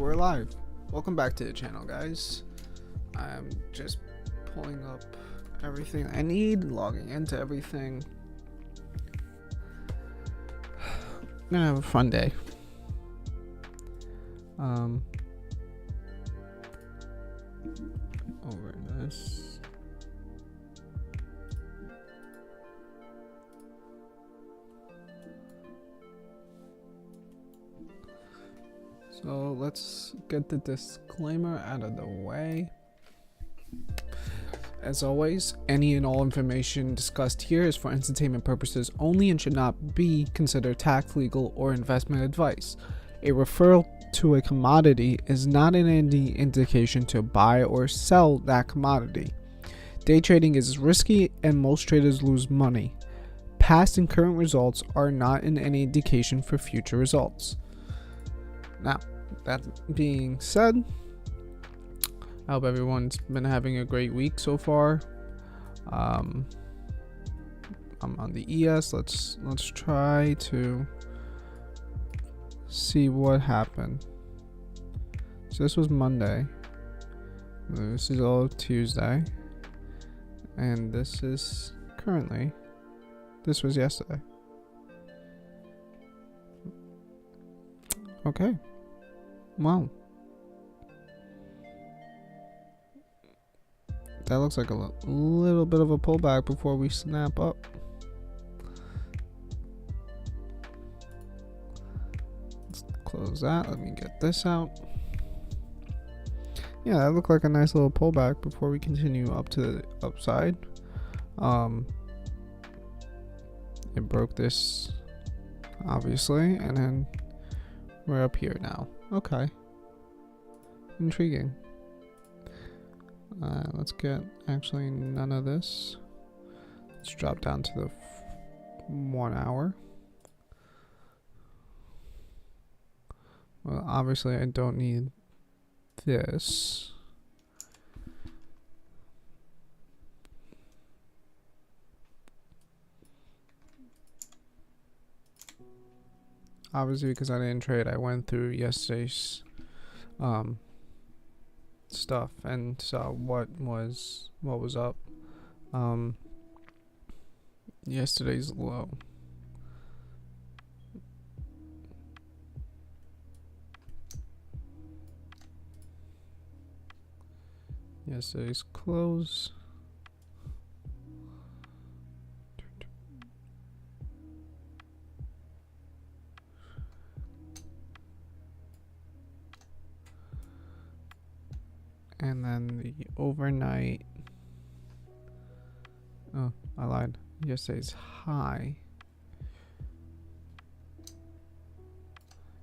we're live. Welcome back to the channel, guys. I'm just pulling up everything I need, logging into everything. I'm gonna have a fun day. Over this. So let's get the disclaimer out of the way. As always, any and all information discussed here is for entertainment purposes only and should not be considered tax, legal, or investment advice. A referral to a commodity is not any indication to buy or sell that commodity. Day trading is risky and most traders lose money. Past and current results are not in any indication for future results. Now, that being said, I hope everyone's been having a great week so far. I'm on the ES. Let's try to see what happened. So this was Monday. This is all Tuesday. And this is currently. This was yesterday. Okay. Wow. That looks like a little bit of a pullback before we snap up. Let's close that. Let me get this out. Yeah, that looked like a nice little pullback before we continue up to the upside. It broke this, obviously, and then we're up here now. Okay. Intriguing. Let's get actually none of this. Let's drop down to the 1 hour. Well, obviously I don't need this. Obviously, because I didn't trade, I went through yesterday's stuff and saw what was up. Yesterday's low. Yesterday's close. And then the overnight. Oh, I lied. Yesterday's high.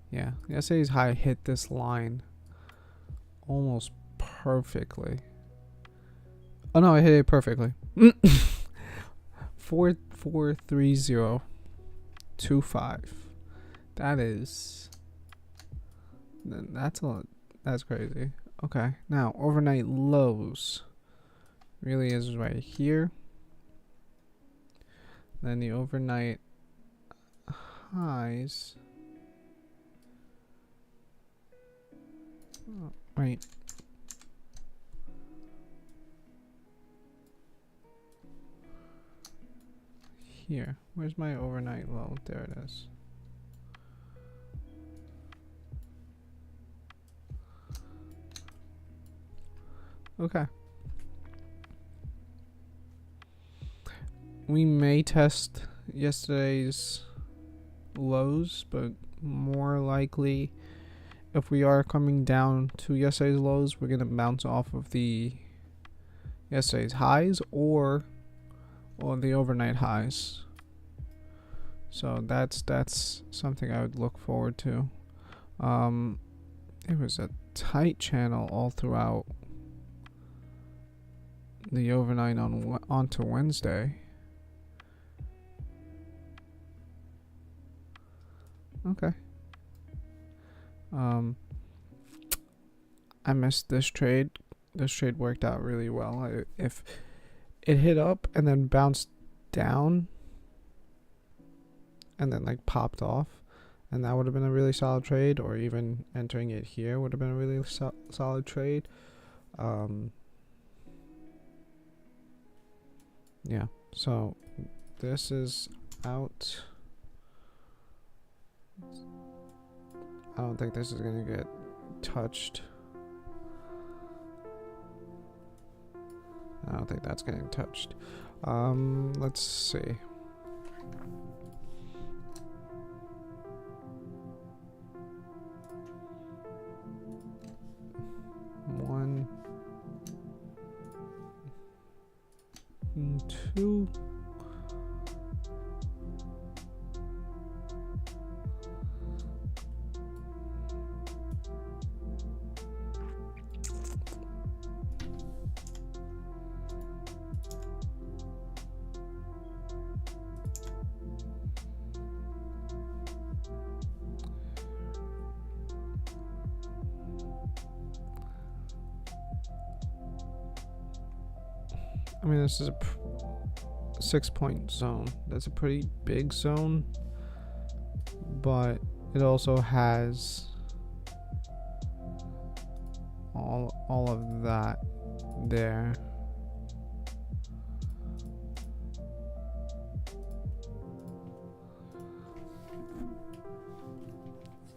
Yeah, yesterday's high hit this line almost perfectly. Oh no, I hit it perfectly. 443025. That is. That's crazy. Okay, now overnight lows really is right here. Then the overnight highs right here. Where's my overnight low? There it is. Okay. We may test yesterday's lows, but more likely if we are coming down to yesterday's lows, we're going to bounce off of the yesterday's highs or the overnight highs. So that's something I would look forward to. It was a tight channel all throughout the overnight onto Wednesday. Okay. I missed this trade. This trade worked out really well. If it hit up and then bounced down and then like popped off and that would have been a really solid trade, or even entering it here would have been a really solid trade. Yeah, so this is out. I don't think this is gonna get touched. I don't think that's getting touched. Let's see. One, two. I mean, this is a 6-point zone. That's a pretty big zone, but it also has all of that there.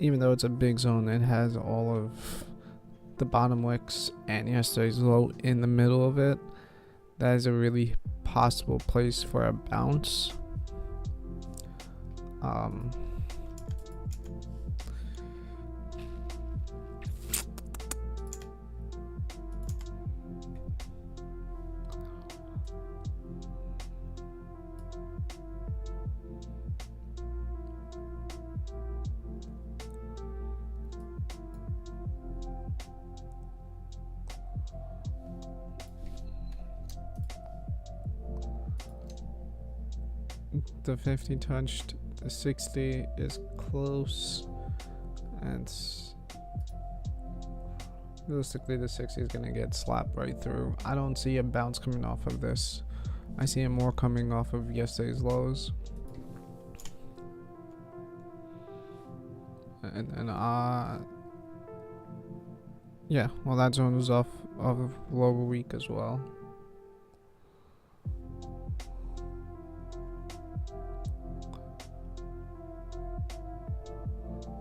Even though it's a big zone, it has all of the bottom wicks and yesterday's low in the middle of it. That is a really possible place for a bounce. The 50 touched, the 60 is close, and realistically the 60 is gonna get slapped right through. I don't see a bounce coming off of this. I see it more coming off of yesterday's lows. And yeah, well, that zone was off of lower week as well.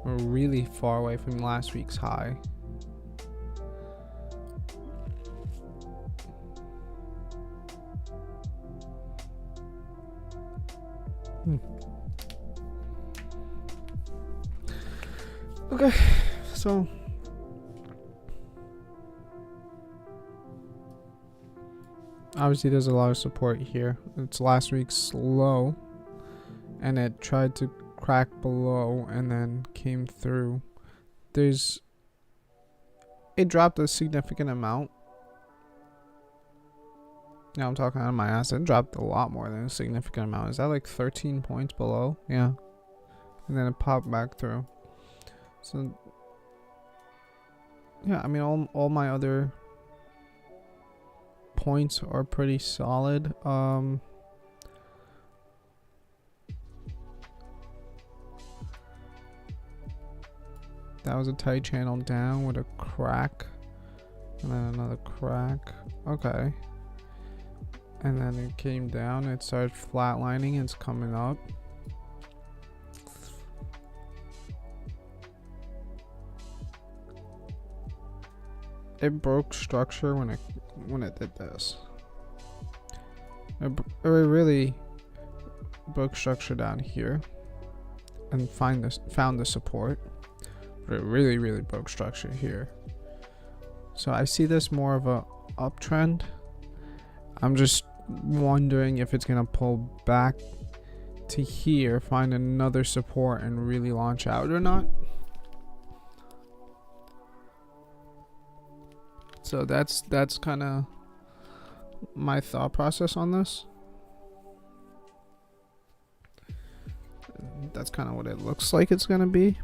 We're really far away from last week's high. Okay, so obviously there's a lot of support here. It's last week's low, and it tried to crack below and then came through. It dropped a significant amount. Now I'm talking out of my ass. It dropped a lot more than a significant amount. Is that like 13 points below? Yeah. And then it popped back through. So yeah, I mean, all my other points are pretty solid. That was a tight channel down with a crack, and then another crack. Okay. And then it came down, it started flatlining, it's coming up. It broke structure when it did this. It really broke structure down here and found the support. But it really broke structure here. So I see this more of a uptrend. I'm just wondering if it's gonna pull back to here, find another support, and really launch out or not. So that's kind of my thought process on this. That's kind of what it looks like it's gonna be.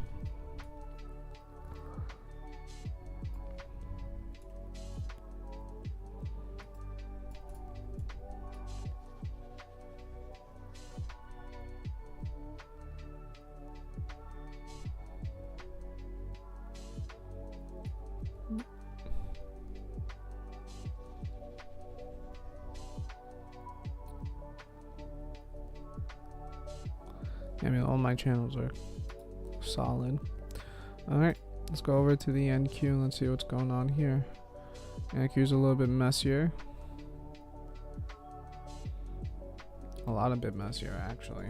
I mean, all my channels are solid. Alright, let's go over to the NQ and let's see what's going on here. NQ is a little bit messier. A lot of bit messier, actually.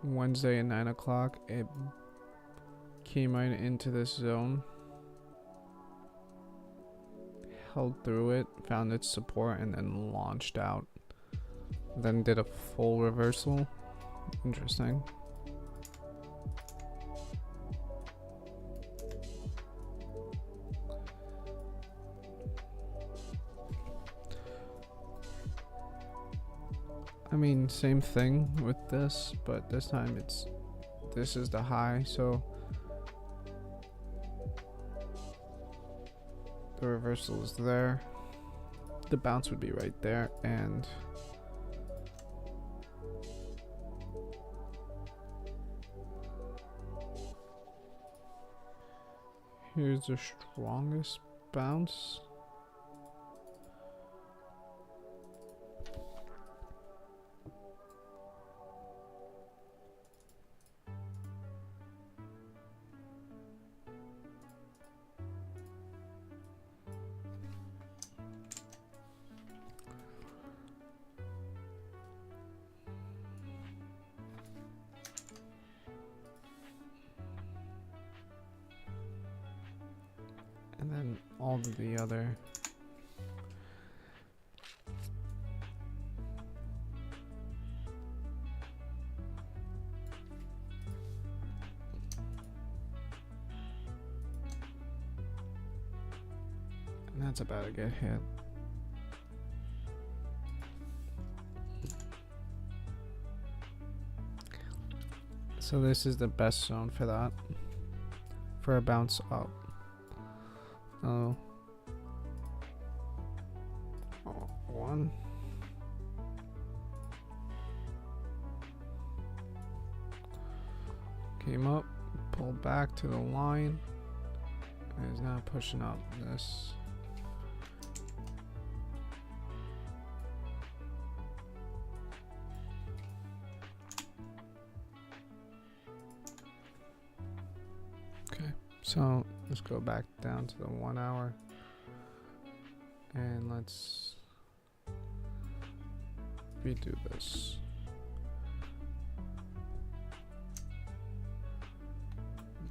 Wednesday at 9 o'clock, it came right into this zone. Held through it, found its support, and then launched out. Then did a full reversal. Interesting. I mean, same thing with this, but this time this is the high, so the reversal is there. The bounce would be right there, and here's the strongest bounce. And then all of the other. And that's about to get hit. So this is the best zone for that. For a bounce up. Oh. One. Came up, pulled back to the line, and is now pushing up this. Okay, so let's go back down to the 1 hour and let's redo this.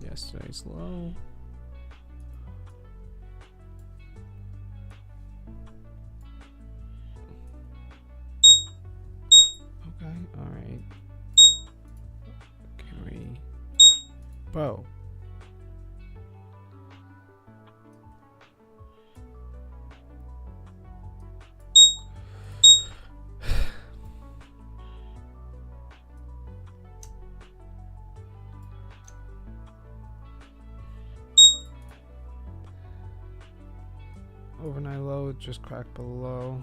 Yesterday's low. Okay, alright. Can we... Whoa. Overnight low just cracked below.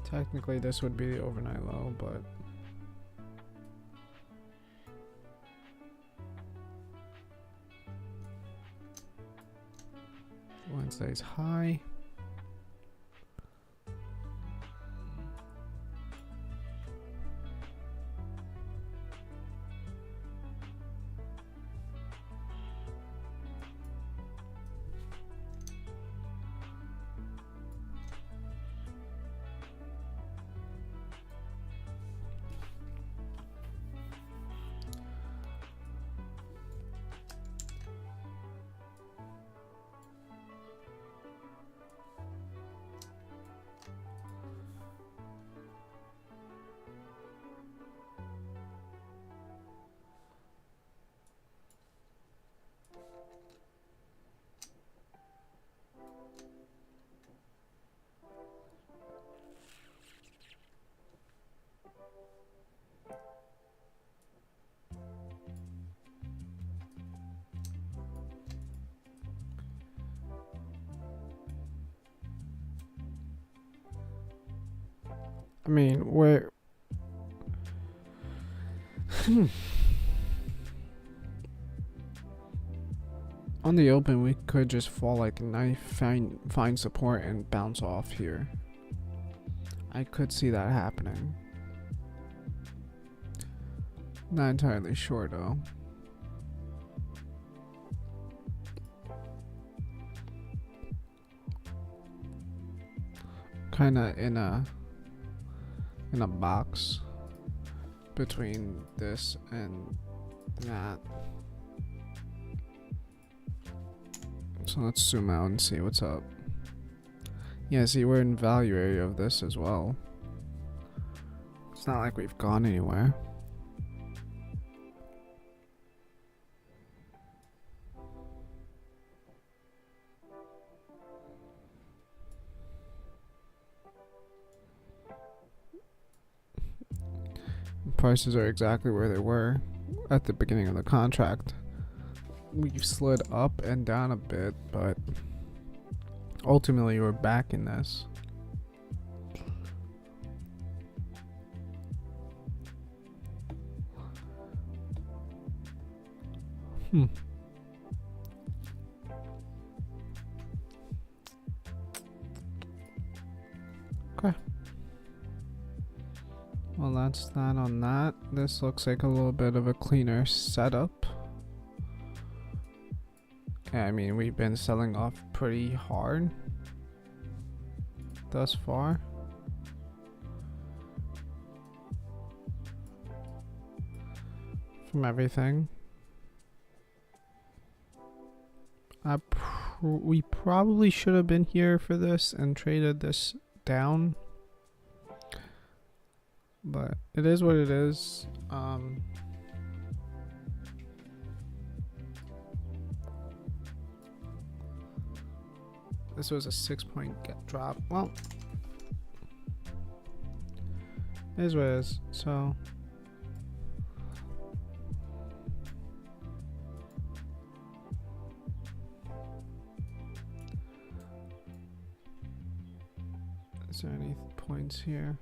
Technically this would be the overnight low, but Wednesday's high. I mean, where... On the open, we could just fall like a knife, find support, and bounce off here. I could see that happening. Not entirely sure though. Kinda in a box between this and that. So let's zoom out and see what's up. Yeah, see, we're in value area of this as well. It's not like we've gone anywhere. Prices are exactly where they were at the beginning of the contract. We've slid up and down a bit, but ultimately we're back in this. Okay. Well, that's that on that. This looks like a little bit of a cleaner setup. Yeah, I mean, we've been selling off pretty hard thus far. From everything. We probably should have been here for this and traded this down. But it is what it is. This was a 6-point drop. Well, it is what it is. So is there any points here?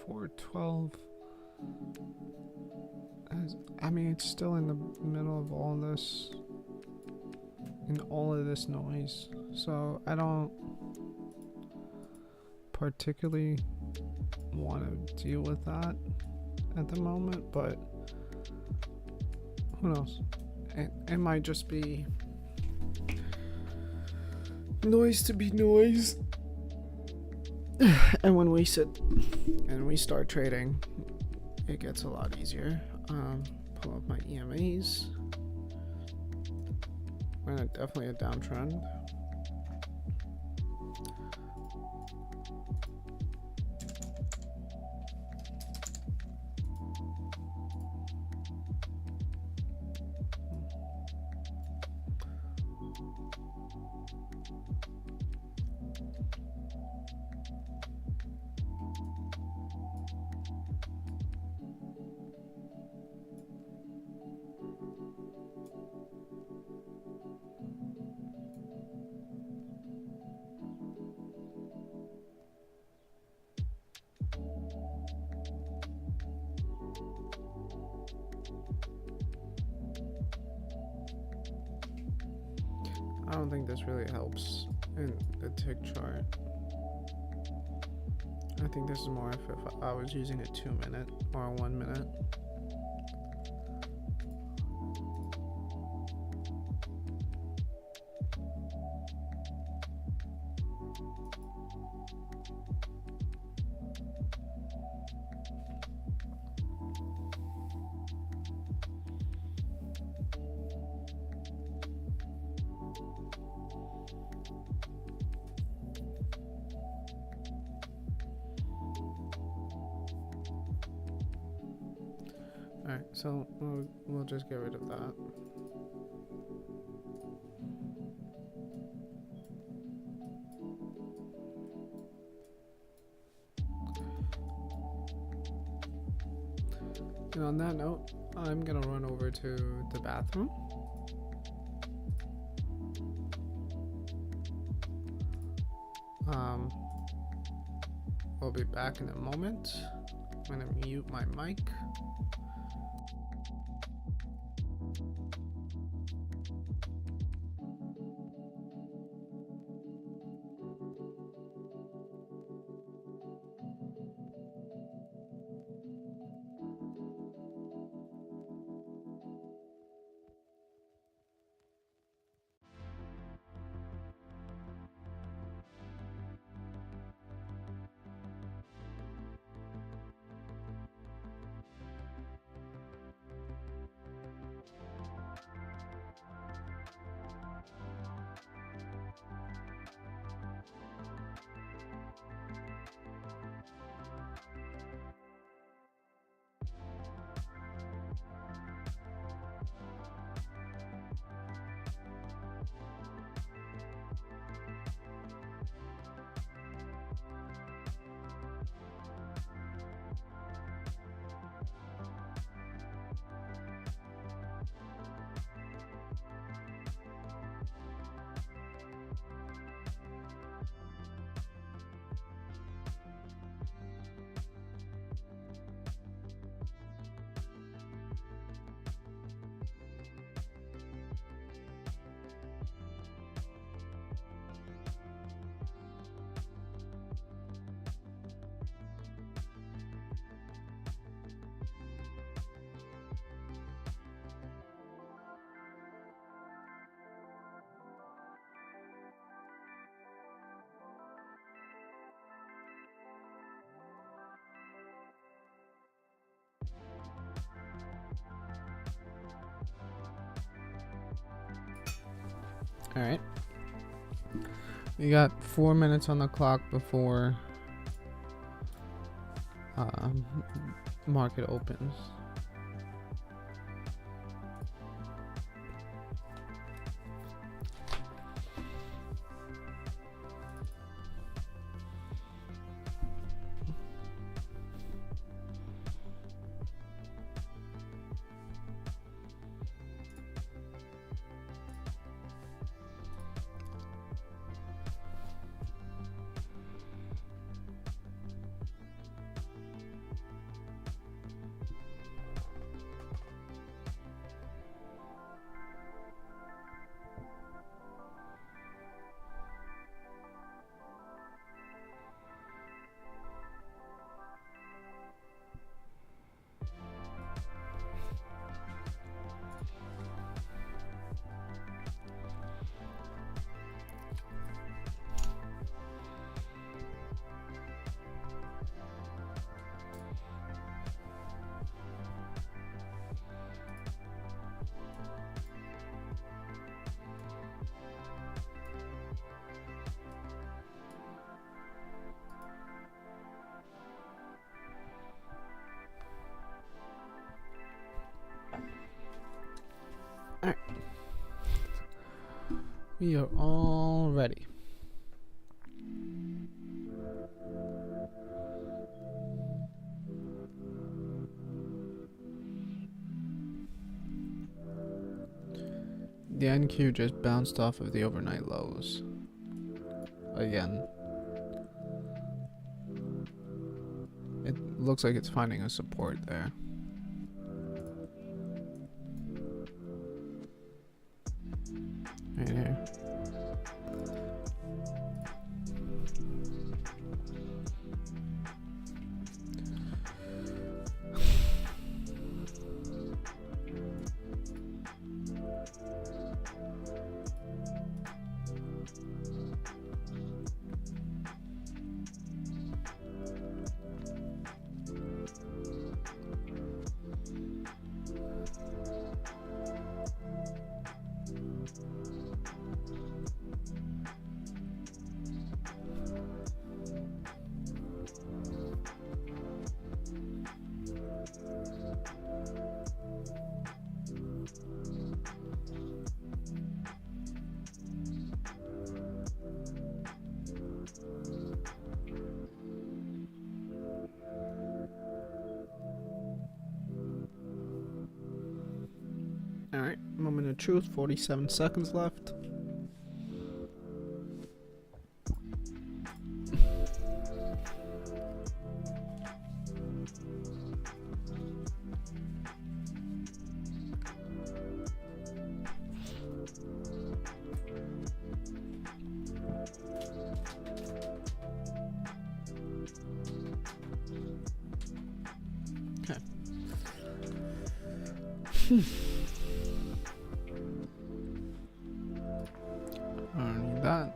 $4.12. I mean, it's still in the middle of all this, in all of this noise. So I don't particularly want to deal with that at the moment, but who knows? It might just be noise to be noise. And when we sit and we start trading, it gets a lot easier. Pull up my EMAs. We're in definitely a downtrend. I don't think this really helps in the tick chart. I think this is more if I was using a 2-minute or a 1 minute. Alright, so we'll just get rid of that. And on that note, I'm gonna run over to the bathroom. We'll be back in a moment. I'm gonna mute my mic. All right. We got 4 minutes on the clock before market opens. Alright. We are all ready. The NQ just bounced off of the overnight lows. Again. It looks like it's finding a support there. Right here. Alright, moment of truth, 47 seconds left. I don't need that.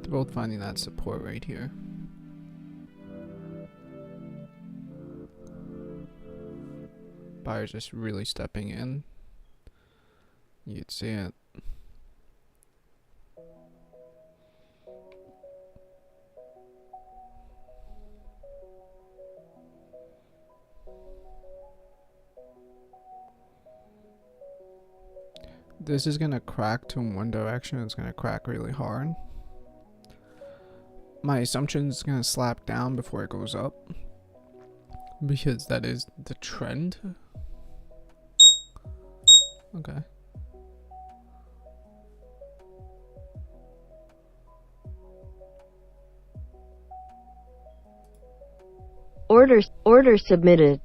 They're both finding that support right here. Buyers just really stepping in. You'd see it. This is gonna crack to one direction. It's gonna crack really hard. My assumption is gonna slap down before it goes up, because that is the trend. Okay. Order submitted.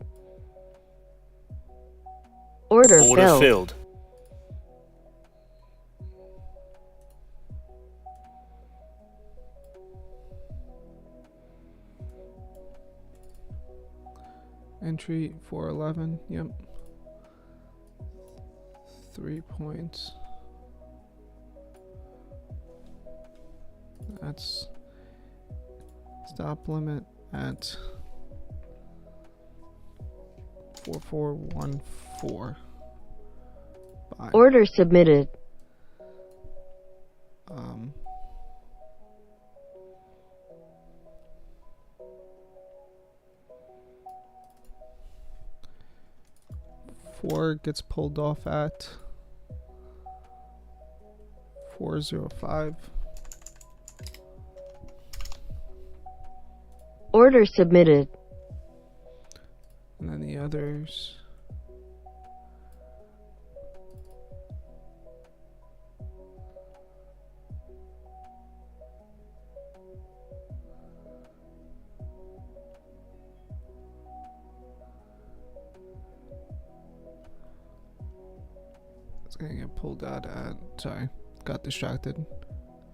Order filled. Entry 411. Yep. 3 points. That's stop limit at 4414. Buy. Order submitted. Four gets pulled off at 405. Order submitted. And then the others. It's gonna get pulled out at, sorry, got distracted.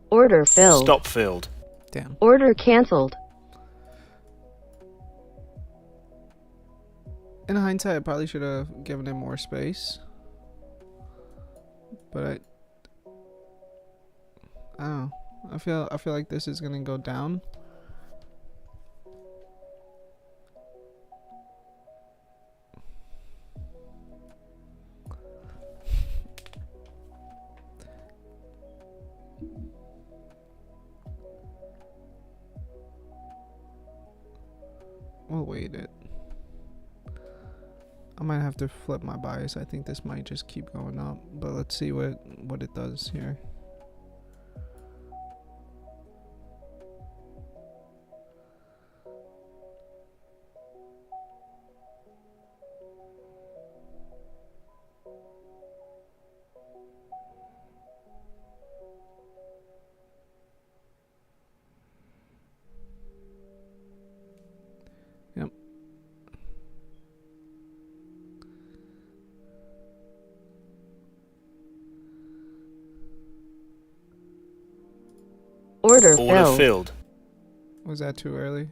Order filled. Stop filled. Damn. Order cancelled. In hindsight, I probably should have given it more space. But I don't know. I feel like this is gonna go down. We'll wait it. I might have to flip my bias. I think this might just keep going up, but let's see what it does here. Yep. Order Order filled. filled. Was that too early?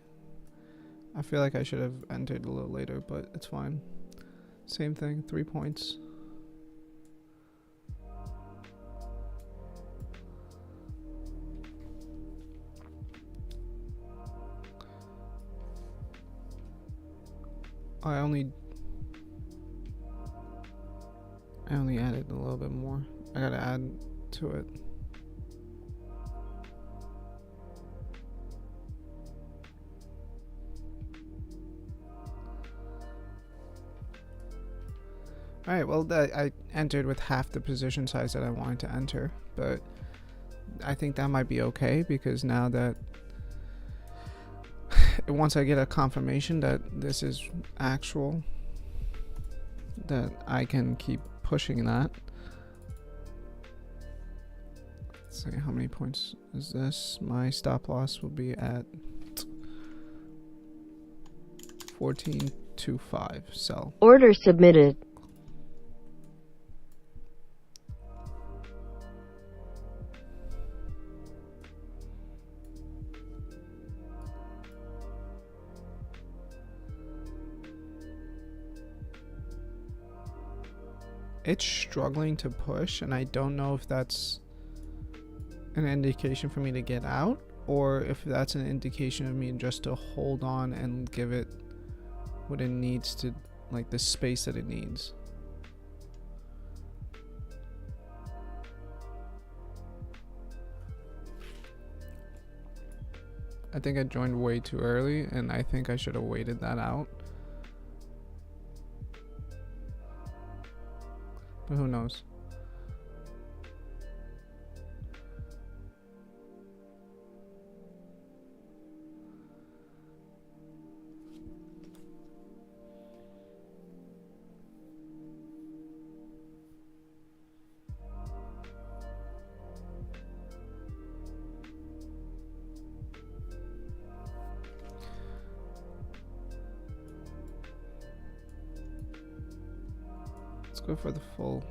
I feel like I should have entered a little later, but it's fine. Same thing, 3 points. I only added a little bit more. I gotta add to it. Alright, well, I entered with half the position size that I wanted to enter, but I think that might be okay, because now that once I get a confirmation that this is actual, that I can keep pushing that. Let's see, how many points is this? My stop loss will be at 14.25. Sell. Order submitted. It's struggling to push, and I don't know if that's an indication for me to get out, or if that's an indication of me just to hold on and give it what it needs to, like the space that it needs. I think I joined way too early, and I think I should have waited that out. But who knows? Let's go for the full.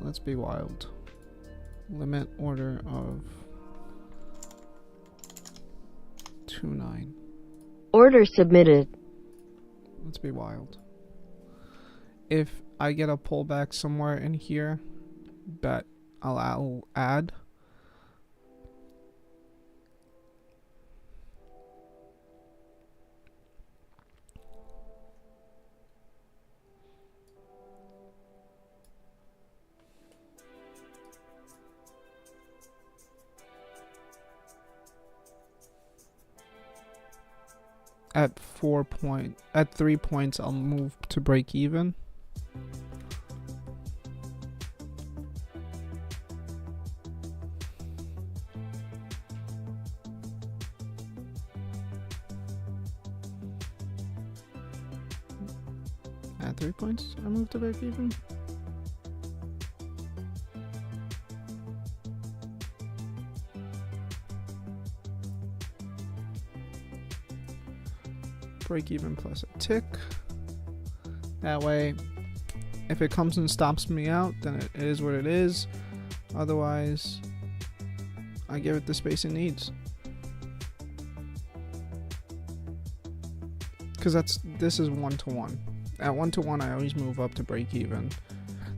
Let's be wild. Limit order of 2.9. Order submitted. Let's be wild. If I get a pullback somewhere in here, bet I'll add. At 3 points, I'll move to break even. At 3 points, I move to break even. Break even plus a tick. That way, if it comes and stops me out, then it is what it is. Otherwise, I give it the space it needs. Because this is 1-to-1. At 1-to-1, I always move up to break even.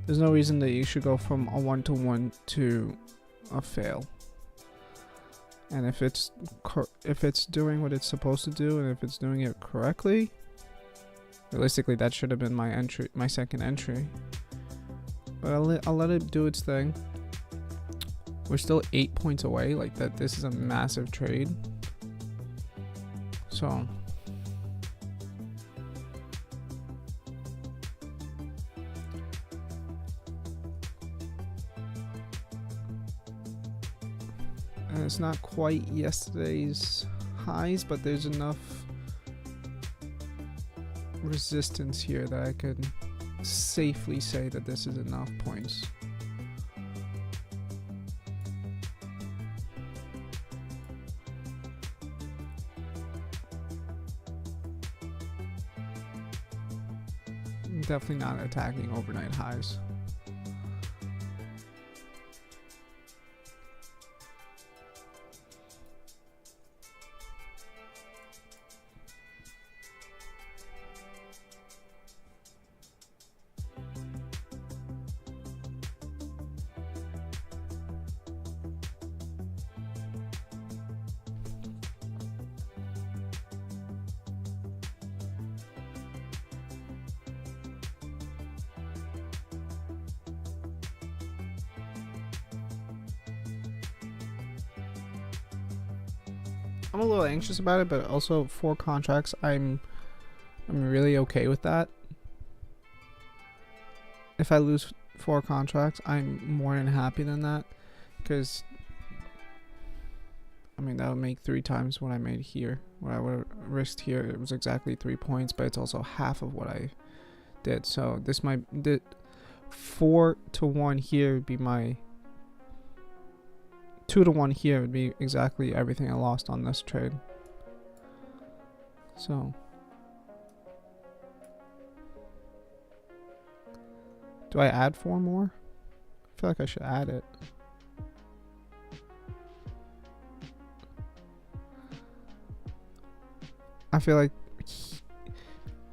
There's no reason that you should go from a 1-to-1 to a fail. And if it's doing what it's supposed to do, and if it's doing it correctly, realistically that should have been my second entry. But I'll let it do its thing. We're still 8 points away. Like that, this is a massive trade. So and it's not quite yesterday's highs, but there's enough resistance here that I could safely say that this is enough points. I'm definitely not attacking overnight highs. I'm a little anxious about it, but also 4 contracts, I'm really okay with that. If I lose 4 contracts, I'm more than happy than that, because I mean that would make 3 times what I made here. What I would have risked here, it was exactly 3 points, but it's also half of what I did. So this might 4-1 here would be my 2-1 here would be exactly everything I lost on this trade. So do I add 4 more? I feel like I should add it. I feel like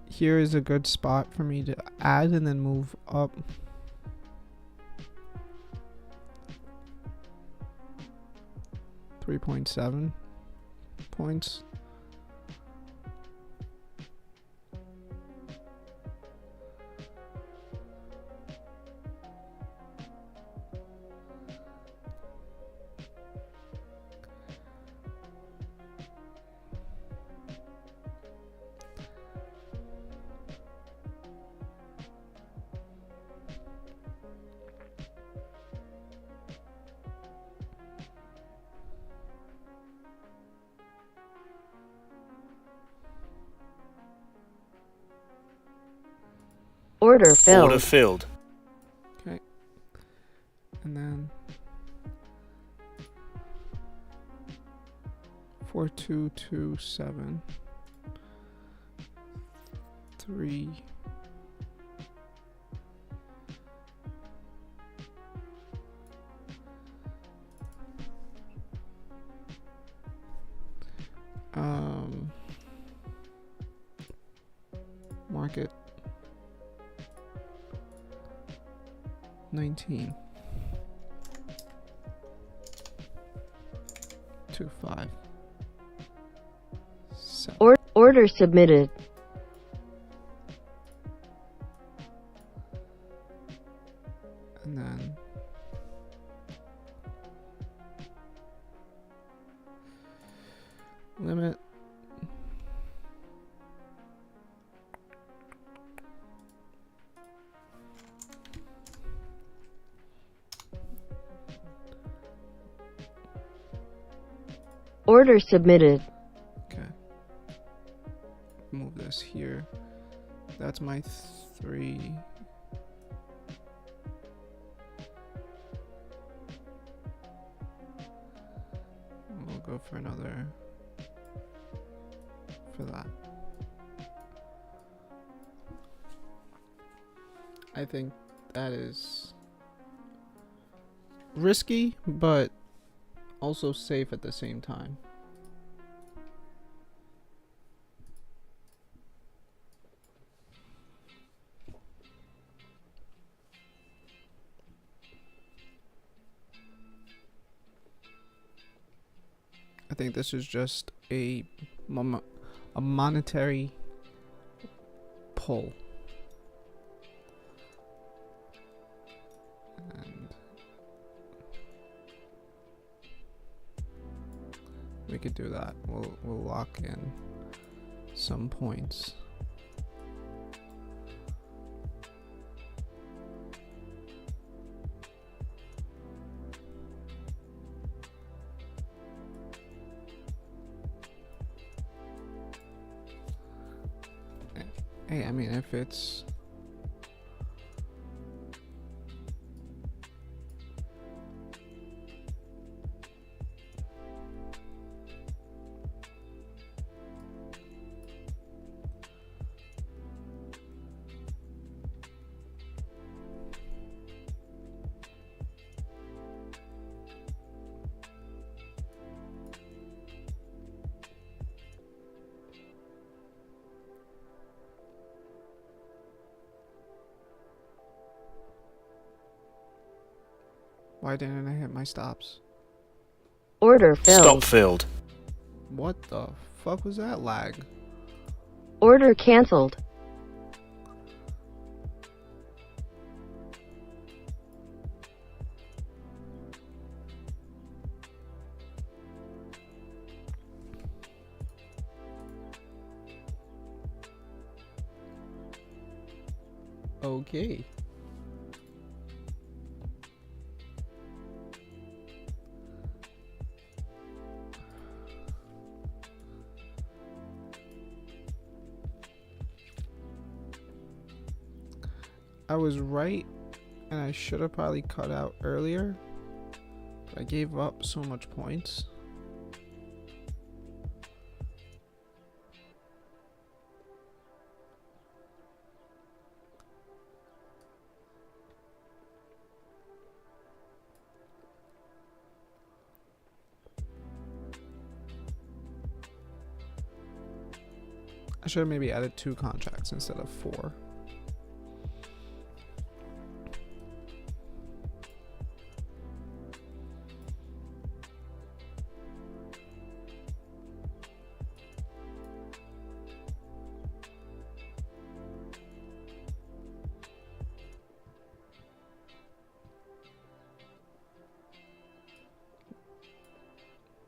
here is a good spot for me to add and then move up. $3.7 points. Order filled. Order filled. Okay. And then 4227 3 market 19 25 7. Order submitted. And then limit Order submitted. okay, move this here. That's my 3. We'll go for another for that. I think that is risky, but also safe at the same time. I think this is just a monetary pull. And we could do that. We'll lock in some points. Hey, I mean, if it's why didn't I hit my stops? Order filled. Stop filled. What the fuck was that lag? Order canceled. Okay. I was right, and I should have probably cut out earlier, but I gave up so much points. I should have maybe added 2 contracts instead of 4.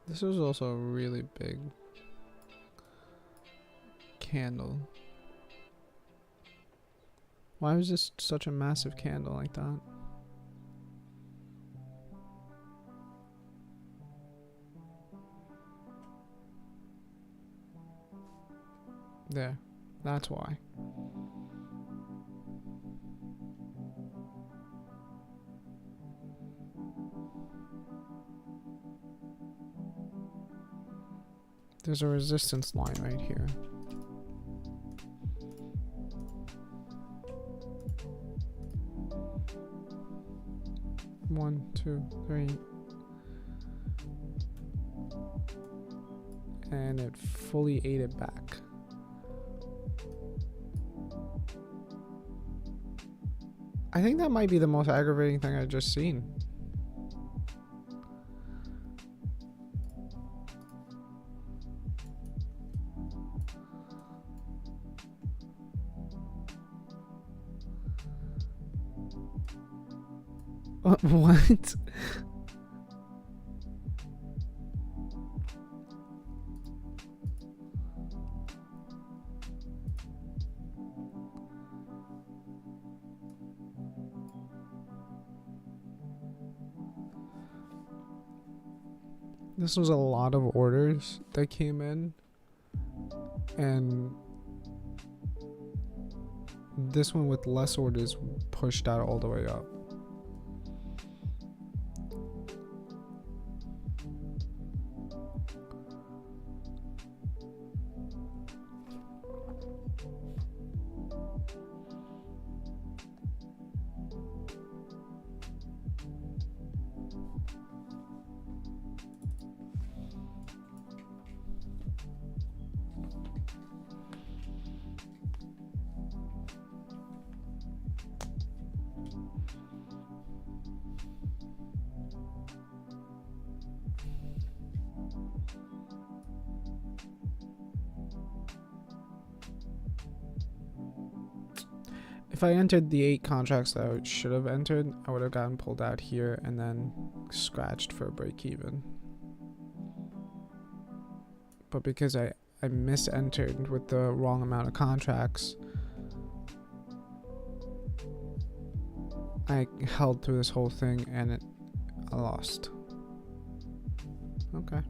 This was also a really big candle. Why was this such a massive candle like that? There. That's why. There's a resistance line right here. One, two, three. And it fully ate it back. I think that might be the most aggravating thing I've just seen. What? This was a lot of orders that came in, and this one with less orders pushed that all the way up. If I entered the 8 contracts that I should have entered, I would have gotten pulled out here and then scratched for a break even. But because I misentered with the wrong amount of contracts, I held through this whole thing and I lost. Okay.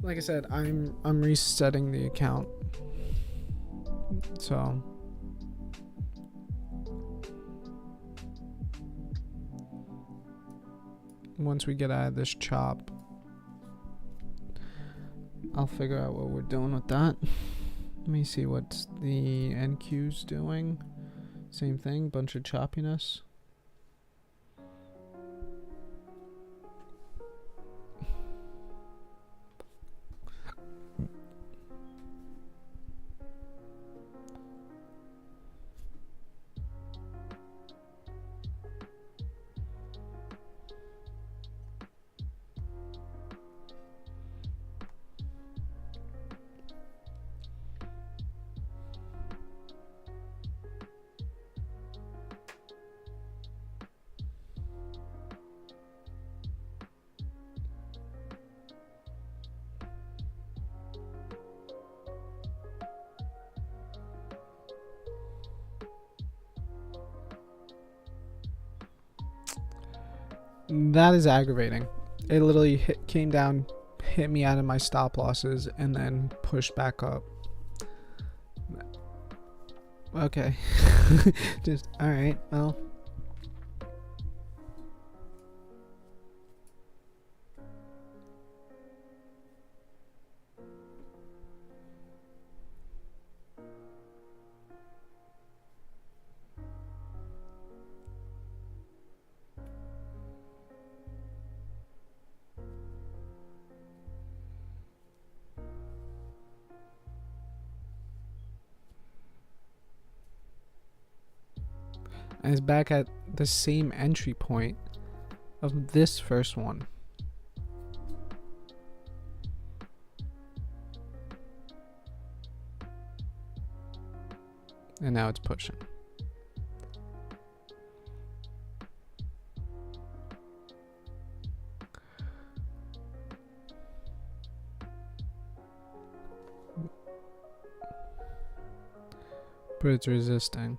Like I said, I'm resetting the account. So once we get out of this chop, I'll figure out what we're doing with that. Let me see what the NQ's doing. Same thing, bunch of choppiness. That is aggravating. It literally came down, hit me out of my stop losses, and then pushed back up. Okay. Just, alright, well. And it's back at the same entry point of this first one. And now it's pushing. But it's resisting.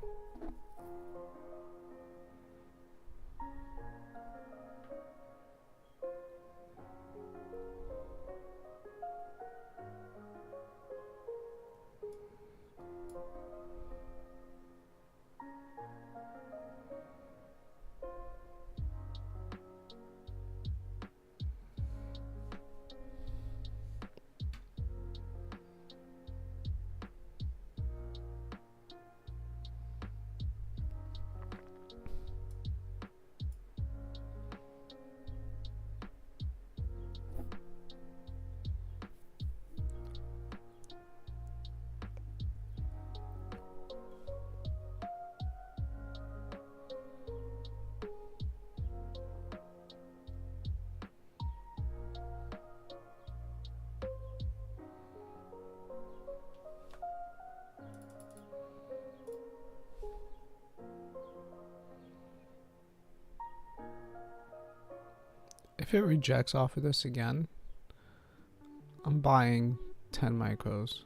If it rejects off of this again, I'm buying 10 micros.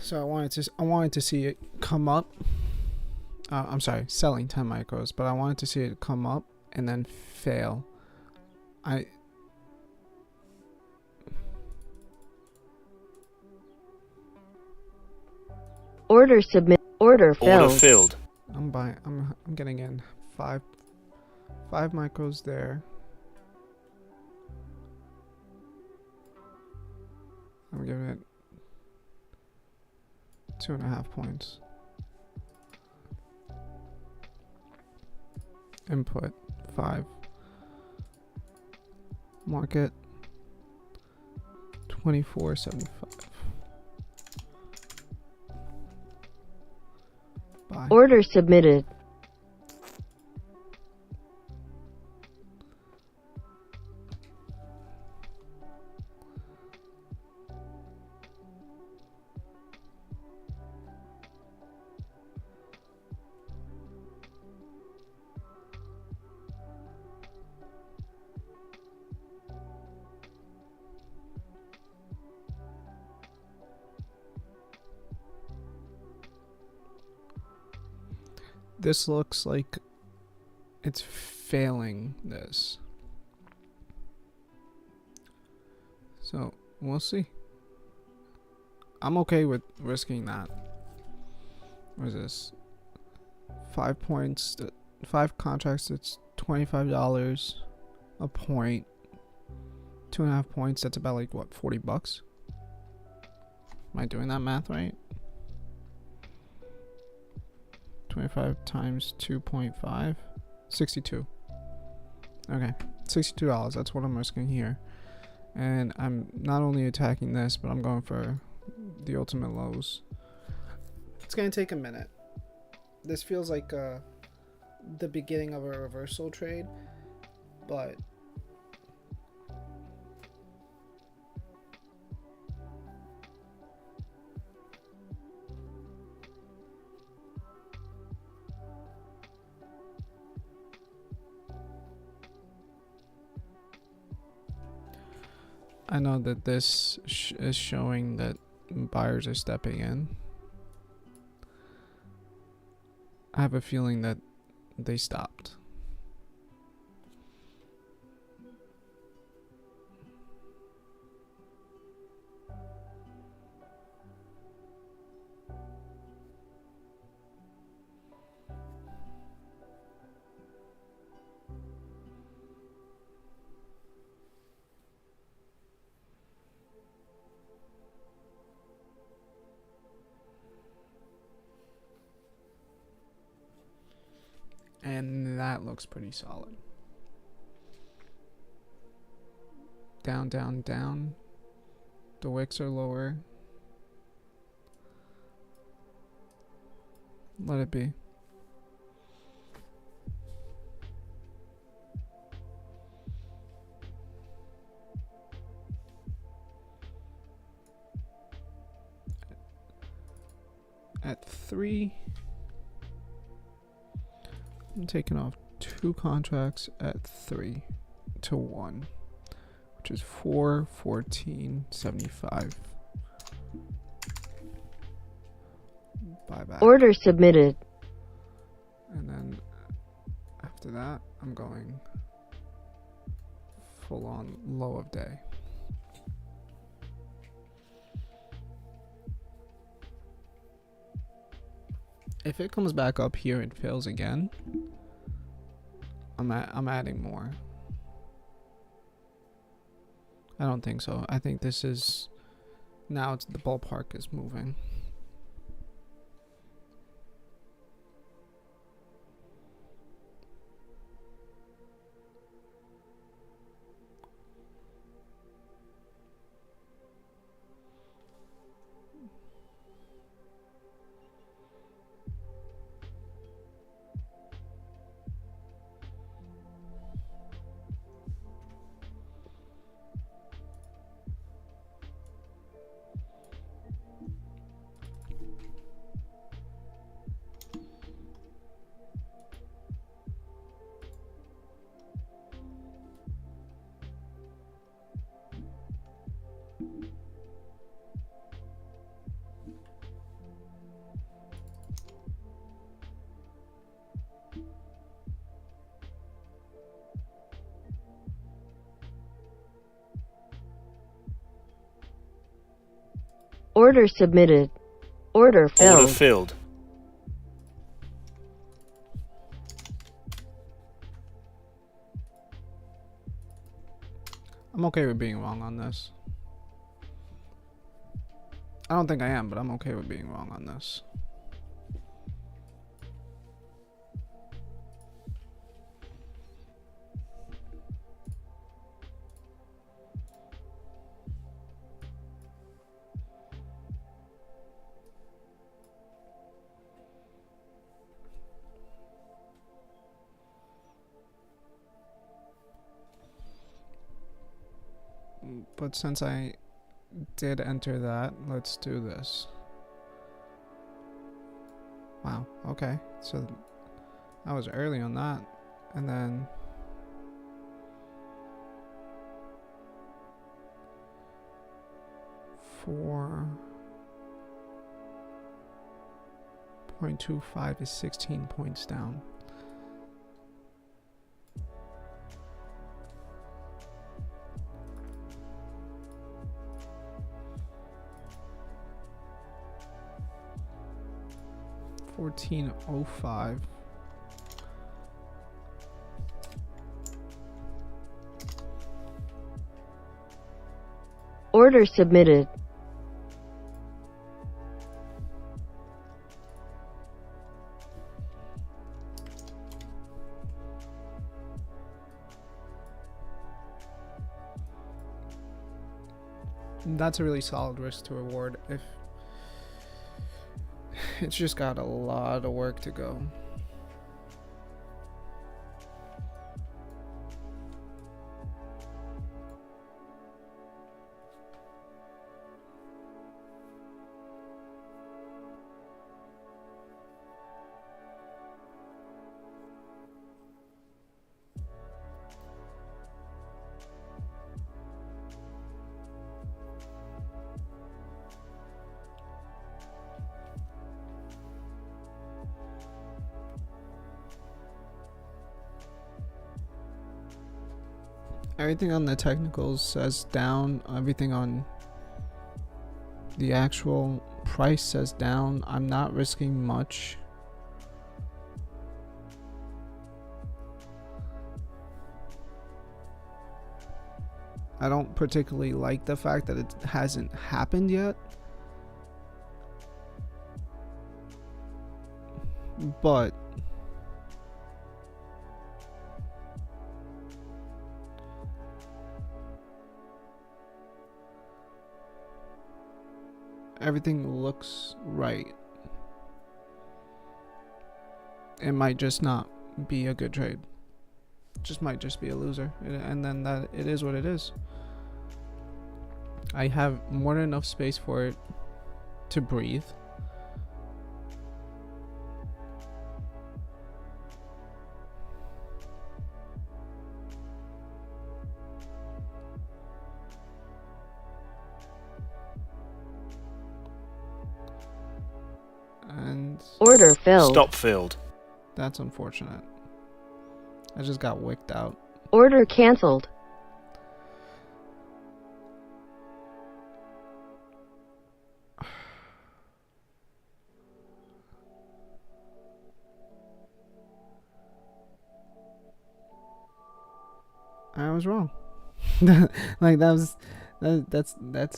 So I wanted to see it come up. I'm sorry, selling 10 micros, but I wanted to see it come up and then fail. Order submit. Order filled. Order filled. I'm getting in five micros there. I'm giving it 2.5 points. Input 5. Market 24.75. Buy. Order submitted. This looks like it's failing this. So we'll see. I'm okay with risking that. What is this? 5 points, 5 contracts, it's $25 a point. 2.5 points, that's about like what, $40? Am I doing that math right? 25 times 2.5, 62. Okay, $62, that's what I'm risking here. And I'm not only attacking this, but I'm going for the ultimate lows. It's gonna take a minute. This feels like the beginning of a reversal trade, but I know that this is showing that buyers are stepping in. I have a feeling that they stopped. And that looks pretty solid. Down, down, down. The wicks are lower. Let it be. At 3, I'm taking off 2 contracts at 3 to 1, which is 414.75. Buyback. Order submitted. And then after that, I'm going full on low of day. If it comes back up here and fails again, I'm adding more. I don't think so. I think this is now it's the ballpark is moving. Order submitted. Order filled. Order filled. I'm okay with being wrong on this. I don't think I am, but I'm okay with being wrong on this. But since I did enter that, let's do this. Wow, okay. So I was early on that. And then $4.25 is 16 points down. $14.05. Order submitted. That's a really solid risk to reward. If it's just got a lot of work to go. Everything on the technicals says down. Everything on the actual price says down. I'm not risking much. I don't particularly like the fact that it hasn't happened yet. But everything looks right. It might just not be a good trade. Just might just be a loser, and then that it is what it is. I have more than enough space for it to breathe. And Order filled. Stop filled. that's unfortunate. I just got wicked out. Order cancelled. I was wrong. Like that's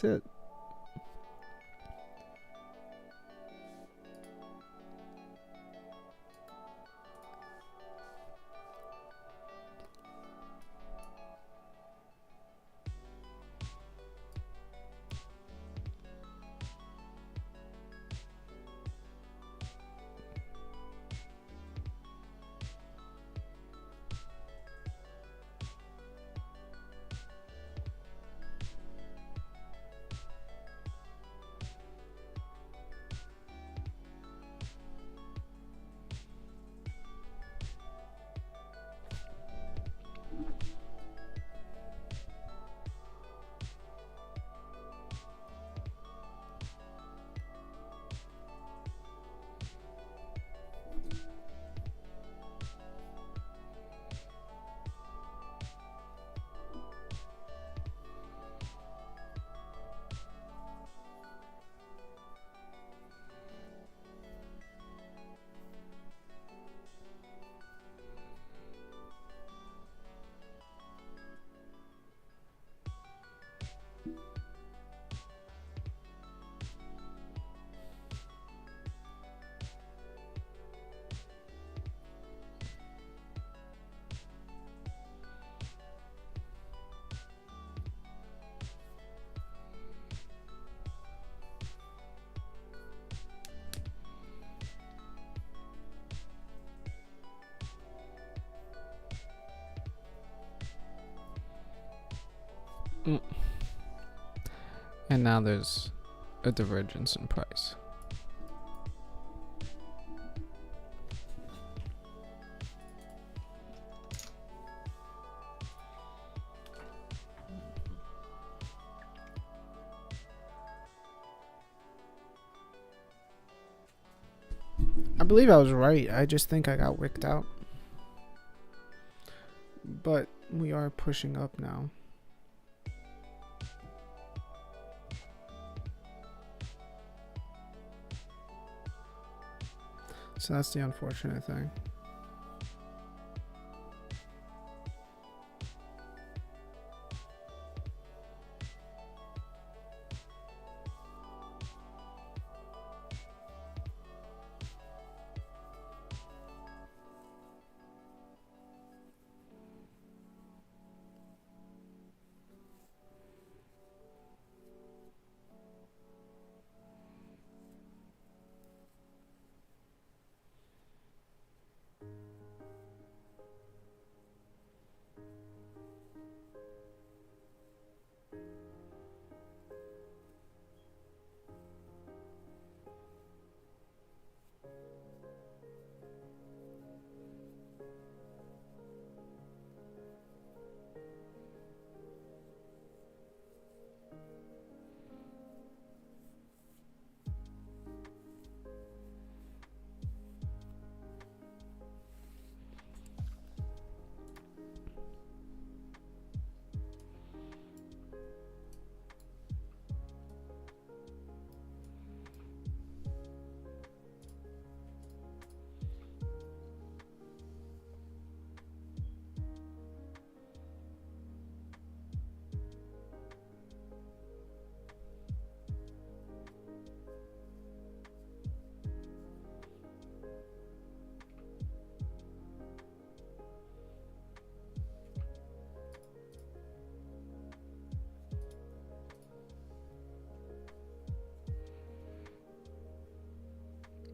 it. And now there's a divergence in price. I believe I was right. I just think I got wicked out. But we are pushing up now. So that's the unfortunate thing.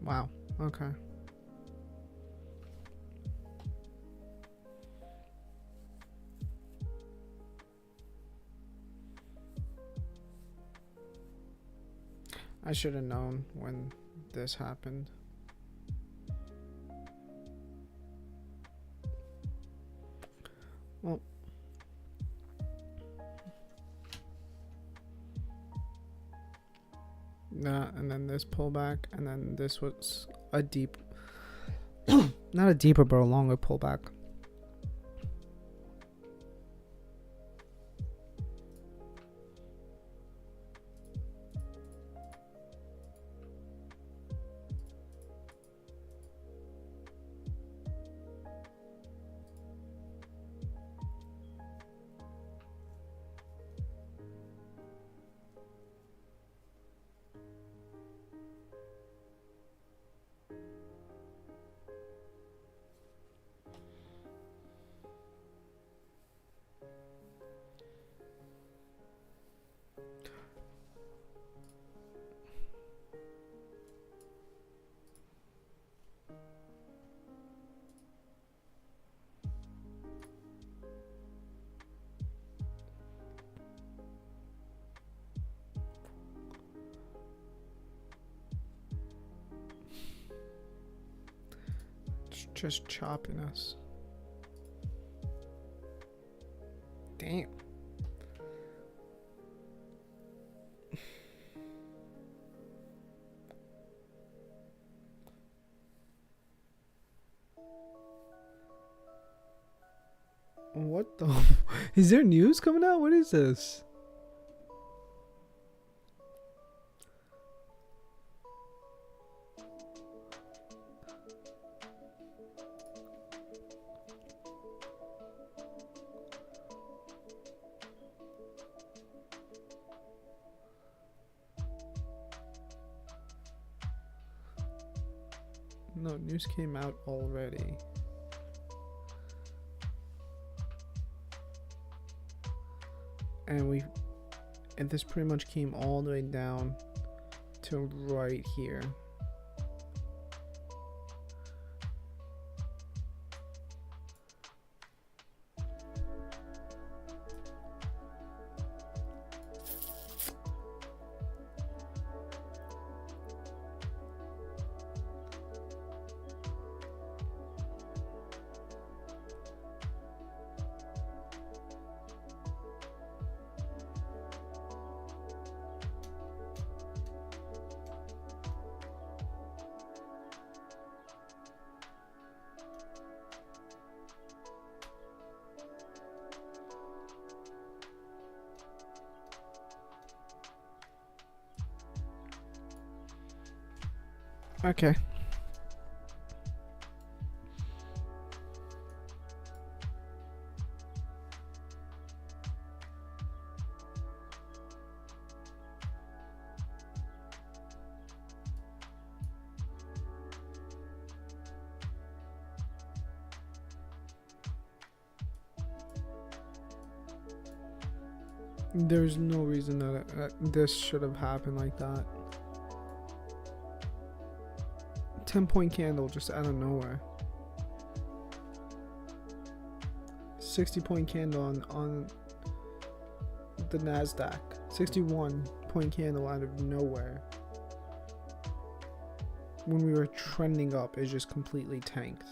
Wow. Okay. I should have known when this happened. Well, and then this pullback, and then this was a deep, not a deeper, but a longer pullback. Just choppiness. Damn. What the? Is there news coming out? What is this? No, news came out already. And this pretty much came all the way down to right here. Okay. There's no reason that this should have happened like that. 10-point candle just out of nowhere. 60-point candle on the NASDAQ. 61-point candle out of nowhere. When we were trending up, it just completely tanked.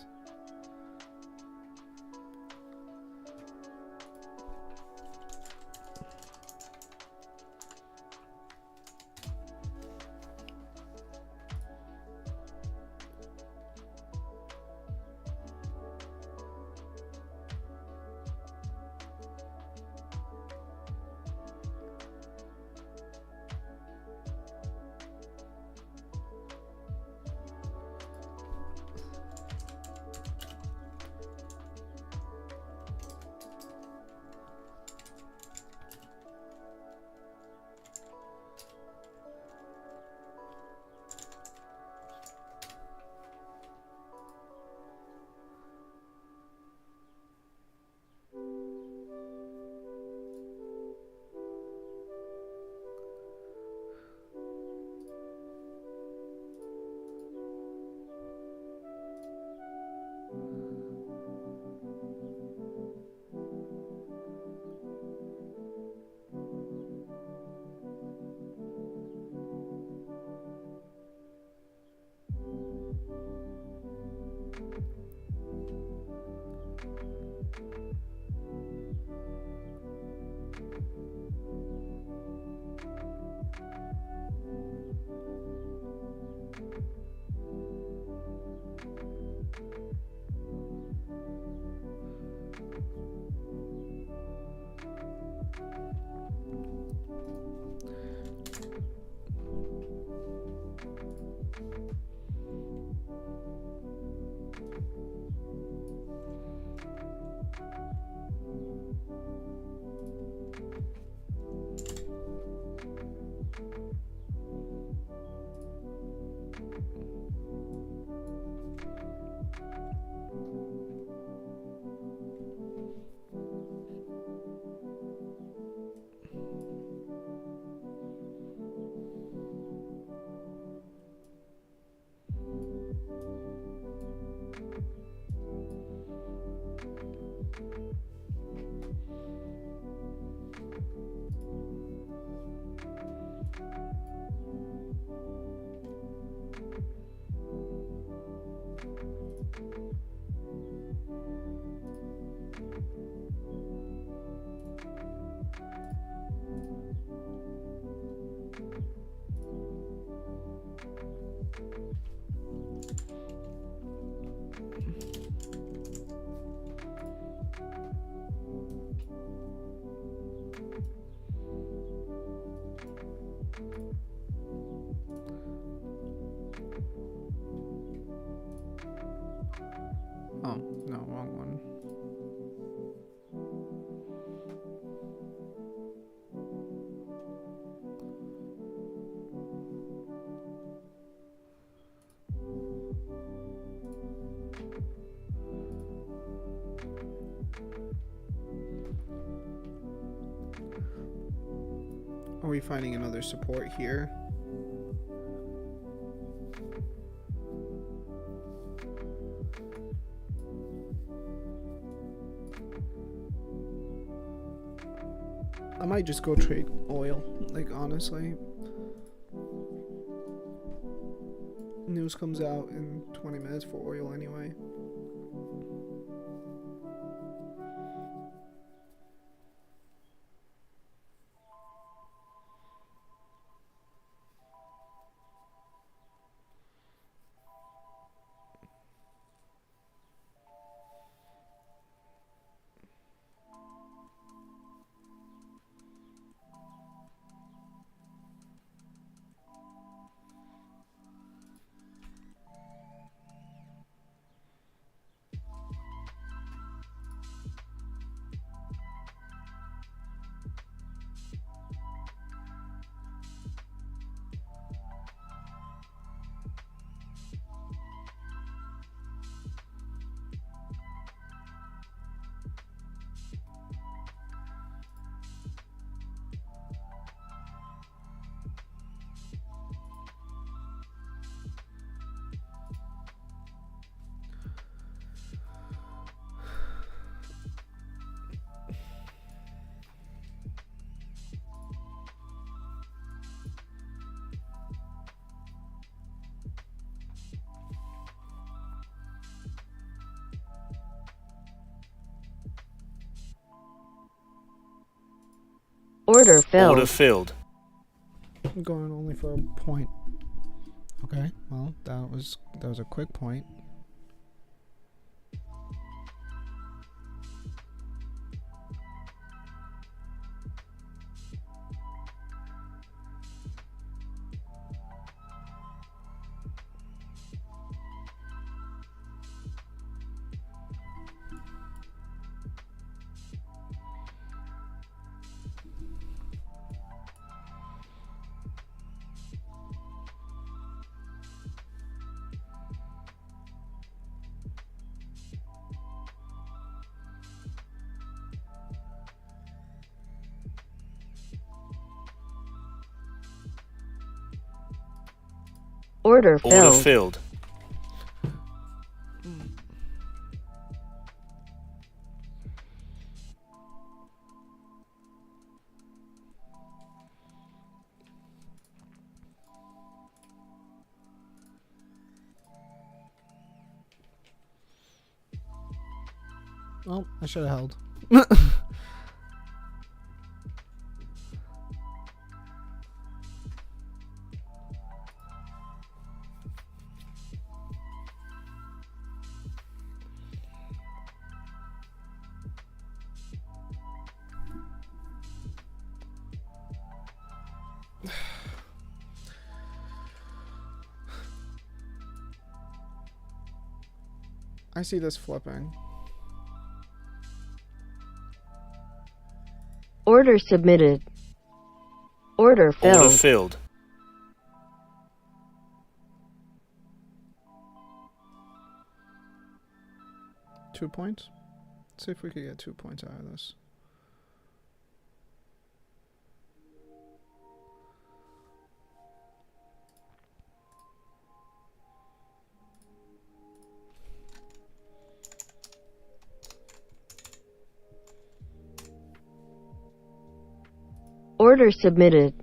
wrong one. Are we finding another support here? I might just go trade oil, like honestly. News comes out in 20 minutes for oil anyway. Order filled. Order filled. I'm going only for a point. Okay, well, that was a quick point. Order filled. Order filled. Oh, I should have held. I see this flipping. Order submitted. Order filled. Order filled. Two points? Let's see if we could get 2 points out of this. Order submitted.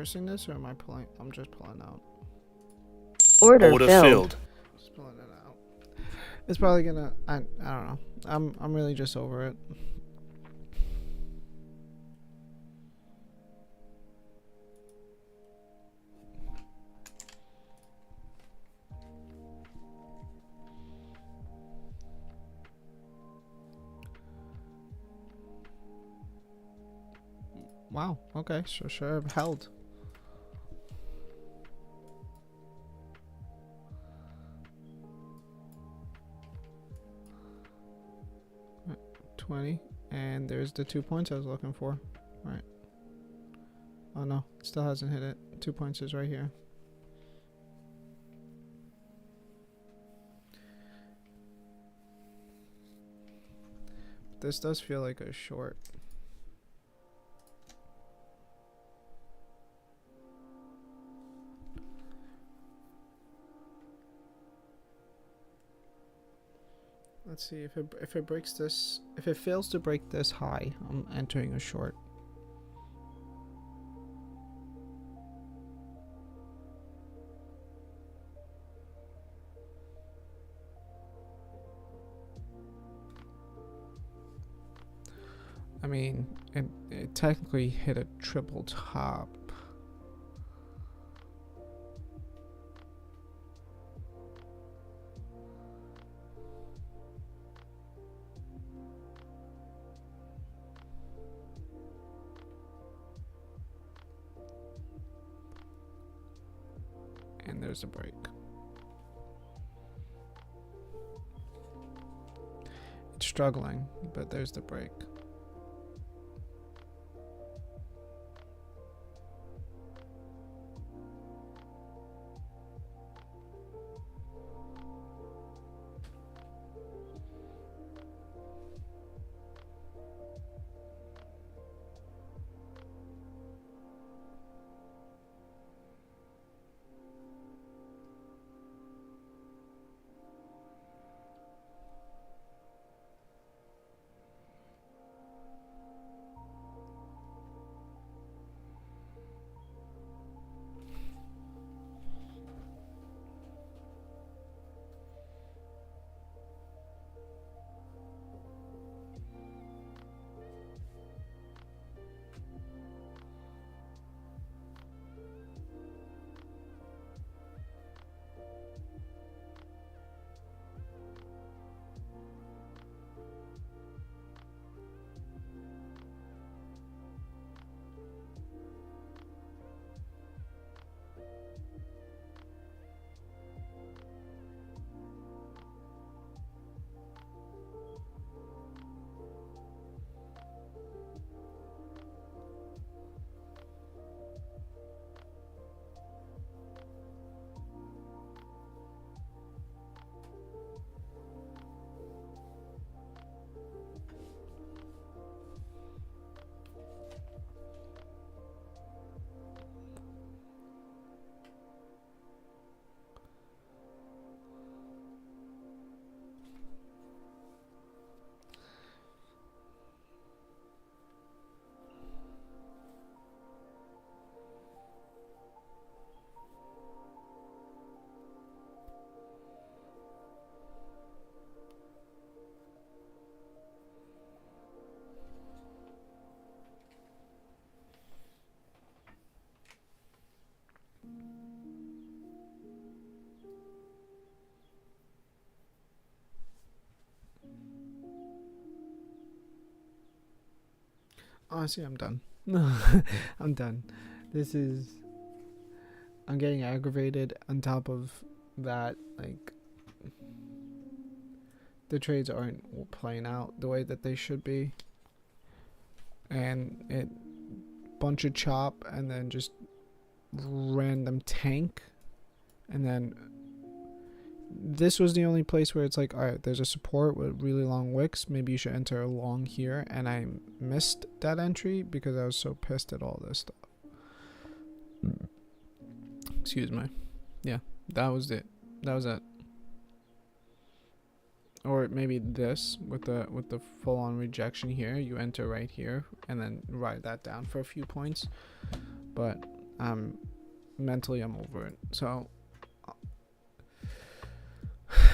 reversing this, or am I pulling? I'm just pulling out. Order Order filled. filled. Just pulling it out. It's probably gonna. I don't know. I'm really just over it. Wow. Okay. So sure have held. Right, 20, and there's the 2 points I was looking for. Right. Oh no, it still hasn't hit it. 2 points is right here. This does feel like a short. Let's see if it breaks this. If it fails to break this high, I'm entering a short. I mean, it technically hit a triple top. And there's a break. It's struggling, but there's the break. Honestly, I'm done. I'm done. This is. I'm getting aggravated. On top of that, like, the trades aren't playing out the way that they should be, and it bunch of chop and then just random tank, and then this was the only place where it's like, all right, there's a support with really long wicks, maybe you should enter along here, and I missed that entry because I was so pissed at all this stuff. Excuse me. Yeah, that was it. That was it. Or maybe this with the full-on rejection here, you enter right here and then write that down for a few points. But mentally I'm over it. So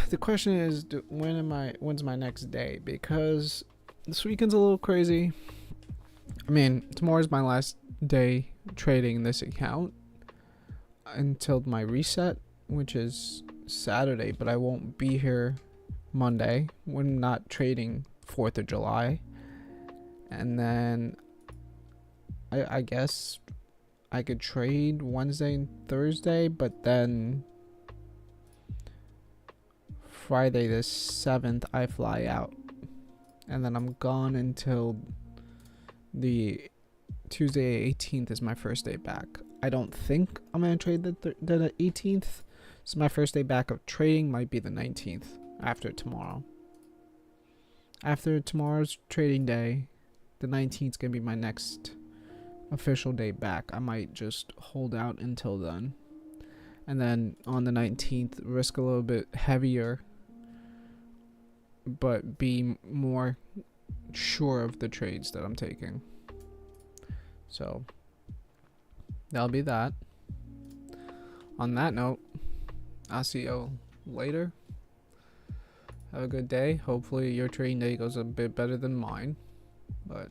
the question is, when's my next day? Because this weekend's a little crazy. I mean, tomorrow's my last day trading this account until my reset, which is Saturday, but I won't be here Monday. We're not trading 4th of July. And then I guess I could trade Wednesday and Thursday, but then Friday the 7th I fly out. And then I'm gone until the Tuesday 18th is my first day back. I don't think I'm going to trade the 18th. So my first day back of trading might be the 19th after tomorrow. After tomorrow's trading day, the 19th is going to be my next official day back. I might just hold out until then. And then on the 19th, risk a little bit heavier, but be more sure of the trades that I'm taking. So that'll be that. On that note, I'll see you later. Have a good day. Hopefully your trading day goes a bit better than mine. But